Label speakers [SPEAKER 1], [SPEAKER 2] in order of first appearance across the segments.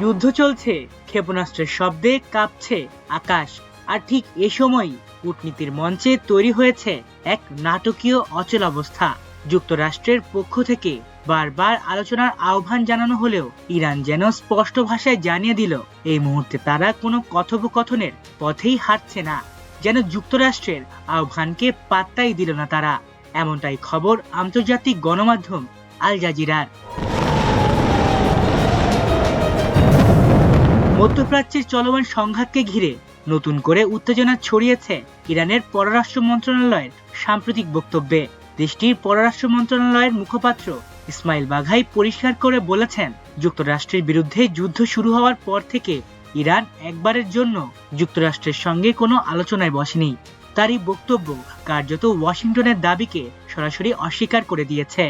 [SPEAKER 1] যুদ্ধ চলছে, ক্ষেপণাস্ত্রের শব্দে কাঁপছে আকাশ। আর ঠিক এ সময়ই কূটনীতির মঞ্চে তৈরি হয়েছে এক নাটকীয় অচলাবস্থা। যুক্তরাষ্ট্রের পক্ষ থেকে বারবার আলোচনার আহ্বান জানানো হলেও ইরান যেন স্পষ্ট ভাষায় জানিয়ে দিল এই মুহূর্তে তারা কোনো কথোপকথনের পথেই হাঁটছে না, যেন যুক্তরাষ্ট্রের আহ্বানকে পাত্তাই দিল না তারা। এমনটাই খবর আন্তর্জাতিক গণমাধ্যম আল জাজিরার। মধ্যপ্রাচ্যের চলমান সংঘাতকে ঘিরে নতুন করে উত্তেজনা ছড়িয়েছে ইরানের পররাষ্ট্র মন্ত্রণালয়ের সাম্প্রতিক বক্তব্যে। দেশটির পররাষ্ট্র মন্ত্রণালয়ের মুখপাত্র ইসমাইল বাঘাই পরিষ্কার করে বলেছেন, যুক্তরাষ্ট্রের বিরুদ্ধে যুদ্ধ শুরু হওয়ার পর থেকে ইরান একবারের জন্য যুক্তরাষ্ট্রের সঙ্গে কোনো আলোচনায় বসেনি। তার এই বক্তব্য কার্যত ওয়াশিংটনের দাবিকে সরাসরি অস্বীকার করে দিয়েছে।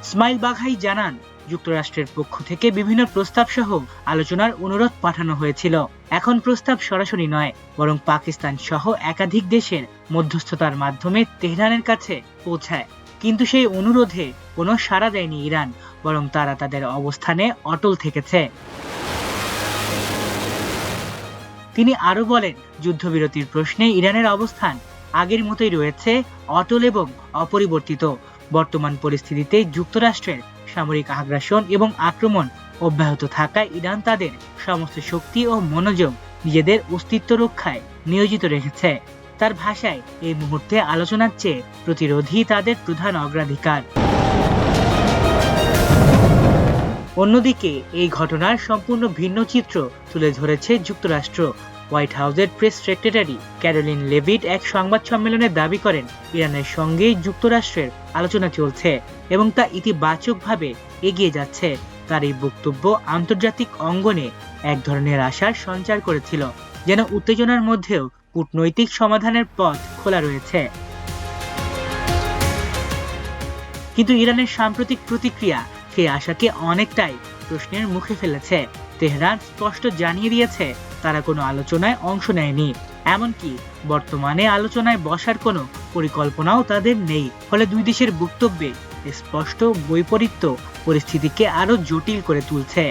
[SPEAKER 1] ইসমাইল বাঘাই জানান, যুক্তরাষ্ট্রের পক্ষ থেকে বিভিন্ন প্রস্তাব সহ আলোচনার অনুরোধ পাঠানো হয়েছিল। এখন প্রস্তাব সরাসরি নয়, বরং পাকিস্তান সহ একাধিক দেশের মধ্যস্থতার মাধ্যমে তেহরানের কাছে পৌঁছায়। কিন্তু সেই অনুরোধে কোনো সাড়া দেয়নি ইরান, বরং তারা তাদের অবস্থানে অটল থেকেছে। তিনি আরো বলেন, যুদ্ধবিরতির প্রশ্নে ইরানের অবস্থান আগের মতোই রয়েছে, অটল এবং অপরিবর্তিত। বর্তমান পরিস্থিতিতে যুক্তরাষ্ট্রের সামরিক আগ্রাসন এবং আক্রমণ অব্যাহত থাকায় ইরান তাদের সমস্ত শক্তি ও মনোযোগ নিজেদের অস্তিত্ব রক্ষায় নিয়োজিত রেখেছে। তার ভাষায়, এই মুহূর্তে আলোচনার চেয়ে প্রতিরোধই তাদের প্রধান অগ্রাধিকার। অন্যদিকে এই ঘটনার সম্পূর্ণ ভিন্ন চিত্র তুলে ধরেছে যুক্তরাষ্ট্র। হোয়াইট হাউসের প্রেস সেক্রেটারি ক্যারোলিন লেভিট এক সংবাদ সম্মেলনে দাবি করেন, ইরানের সঙ্গে যুক্তরাষ্ট্রের আলোচনা চলছে এবং তা ইতিবাচকভাবে এগিয়ে যাচ্ছে। তার এই বক্তব্য আন্তর্জাতিক অঙ্গনে এক ধরনের আশার সঞ্চার করেছিল, যেন উত্তেজনার মধ্যেও কূটনৈতিক সমাধানের পথ খোলা রয়েছে। কিন্তু ইরানের সাম্প্রতিক প্রতিক্রিয়া সেই আশাকে অনেকটাই প্রশ্নের মুখে ফেলেছে। তেহরান স্পষ্ট জানিয়ে দিয়েছে তারা কোনো আলোচনায় অংশ নেয়নি, এমনকি বর্তমানে আলোচনায় বসার কোনো পরিকল্পনাও তাদের নেই। ফলে দুই দেশের বক্তব্যে স্পষ্ট বৈপরীত্য পরিস্থিতিকে আরো জটিল করে তুলছে।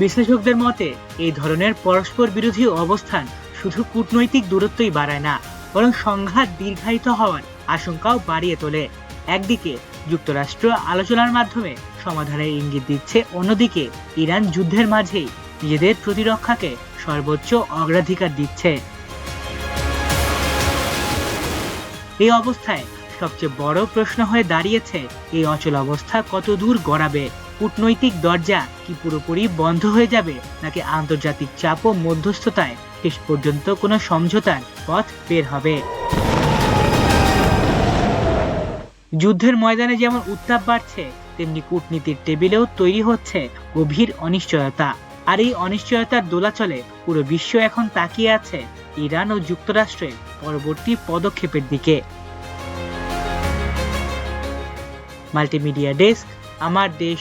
[SPEAKER 1] বিশ্লেষকদের মতে, এই ধরনের পরস্পর বিরোধী অবস্থান শুধু কূটনৈতিক দূরত্বই বাড়ায় না, বরং সংঘাত দীর্ঘায়িত হওয়ার আশঙ্কাও বাড়িয়ে তোলে। একদিকে যুক্তরাষ্ট্র আলোচনার মাধ্যমে সমাধানের ইঙ্গিত দিচ্ছে, অন্যদিকে ইরান যুদ্ধের মাঝেই নিজেদের প্রতিরক্ষাকে সর্বোচ্চ অগ্রাধিকার দিচ্ছে। এই অবস্থায় সবচেয়ে বড় প্রশ্ন হয়ে দাঁড়িয়েছে, এই অচল অবস্থা কত দূর গড়াবে? কূটনৈতিক দরজা কি পুরোপুরি বন্ধ হয়ে যাবে, নাকি আন্তর্জাতিক চাপ ও মধ্যস্থতায় শেষ পর্যন্ত কোনো সমঝোতার পথ বের হবে? যুদ্ধের ময়দানে যেমন উত্তাপ বাড়ছে, তেমনি কূটনীতির টেবিলেও তৈরি হচ্ছে গভীর অনিশ্চয়তা। আর এই অনিশ্চয়তার দোলাচলে পুরো বিশ্ব এখন তাকিয়ে আছে ইরান ও যুক্তরাষ্ট্রের পরবর্তী পদক্ষেপের দিকে। মাল্টিমিডিয়া ডেস্ক, আমার দেশ।